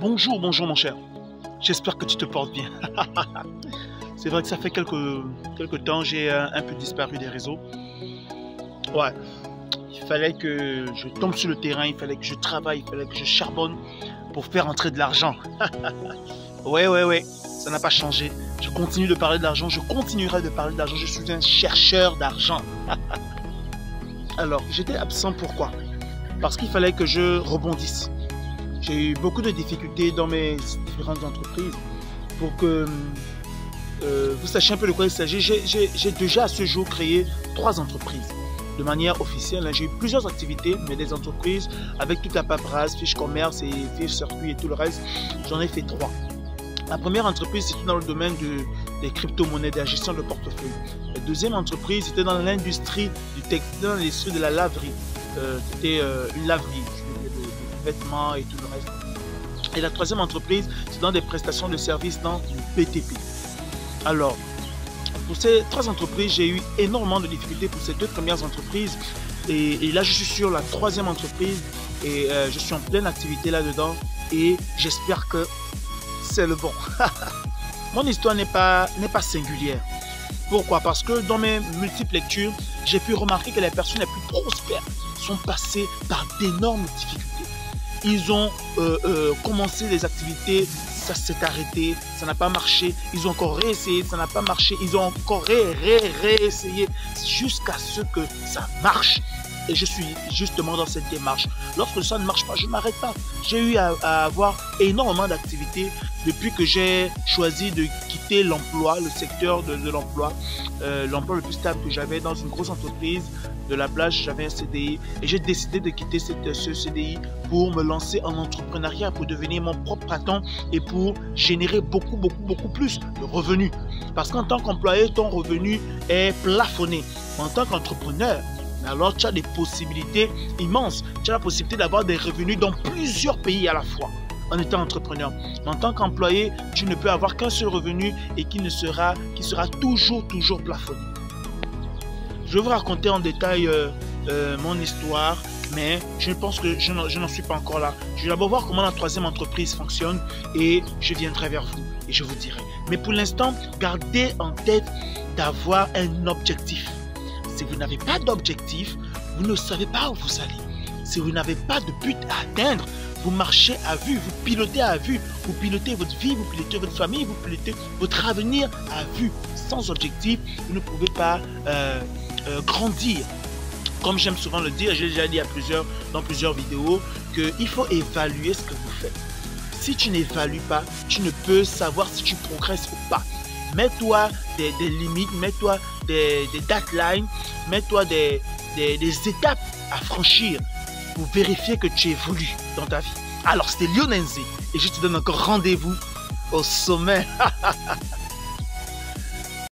Bonjour, bonjour mon cher. J'espère que tu te portes bien. C'est vrai que ça fait quelques temps, j'ai un peu disparu des réseaux. Ouais, il fallait que je tombe sur le terrain, il fallait que je travaille, il fallait que je charbonne pour faire entrer de l'argent. Ouais, ça n'a pas changé. Je continue de parler d'argent, je continuerai de parler d'argent. Je suis un chercheur d'argent. Alors, j'étais absent pourquoi? Parce qu'il fallait que je rebondisse. J'ai eu beaucoup de difficultés dans mes différentes entreprises. Pour que vous sachiez un peu de quoi il s'agit, j'ai déjà à ce jour créé 3 entreprises. De manière officielle, j'ai eu plusieurs activités, mais des entreprises avec toute la paperasse, fiche commerce et fiche circuit et tout le reste, j'en ai fait 3. La première entreprise, c'était dans le domaine des crypto-monnaies, de la gestion de portefeuille. La deuxième entreprise, c'était dans l'industrie du textile, dans l'industrie de la laverie. C'était une laverie, de vêtements et tout le reste. Et la troisième entreprise, c'est dans des prestations de services dans le BTP. Alors, pour ces 3 entreprises, j'ai eu énormément de difficultés pour ces 2 premières entreprises. Et là, je suis sur la 3e entreprise et je suis en pleine activité là-dedans. Et j'espère que c'est le bon. Mon histoire n'est pas singulière. Pourquoi? Parce que dans mes multiples lectures, j'ai pu remarquer que les personnes les plus prospères sont passées par d'énormes difficultés. Ils ont commencé des activités, ça s'est arrêté, ça n'a pas marché. Ils ont encore réessayé, ça n'a pas marché. Ils ont encore réessayé jusqu'à ce que ça marche. Et je suis justement dans cette démarche. Lorsque ça ne marche pas, je ne m'arrête pas. J'ai eu à avoir énormément d'activités depuis que j'ai choisi de quitter l'emploi, le secteur de l'emploi. L'emploi le plus stable que j'avais dans une grosse entreprise de la plage, j'avais un CDI. Et j'ai décidé de quitter ce CDI pour me lancer en entrepreneuriat, pour devenir mon propre patron et pour générer beaucoup plus de revenus. Parce qu'en tant qu'employé, ton revenu est plafonné. En tant qu'entrepreneur, alors tu as des possibilités immenses. Tu as la possibilité d'avoir des revenus dans plusieurs pays à la fois en étant entrepreneur. En tant qu'employé, tu ne peux avoir qu'un seul revenu et qui sera toujours plafonné. Je vais vous raconter en détail mon histoire, mais je pense que je n'en suis pas encore là. Je vais d'abord voir comment la 3e entreprise fonctionne et je viendrai vers vous et je vous dirai. Mais pour l'instant, gardez en tête d'avoir un objectif. Si vous n'avez pas d'objectif, vous ne savez pas où vous allez. Si vous n'avez pas de but à atteindre, vous marchez à vue, vous pilotez à vue, vous pilotez votre vie, vous pilotez votre famille, vous pilotez votre avenir à vue. Sans objectif, vous ne pouvez pas grandir. Comme j'aime souvent le dire, j'ai déjà dit dans plusieurs vidéos qu'il faut évaluer ce que vous faites. Si tu n'évalues pas, tu ne peux savoir si tu progresses ou pas. Mets-toi des limites, mets-toi des deadlines, mets-toi des étapes à franchir pour vérifier que tu évolues dans ta vie. Alors, c'était Lionel Nzé et je te donne encore rendez-vous au sommet.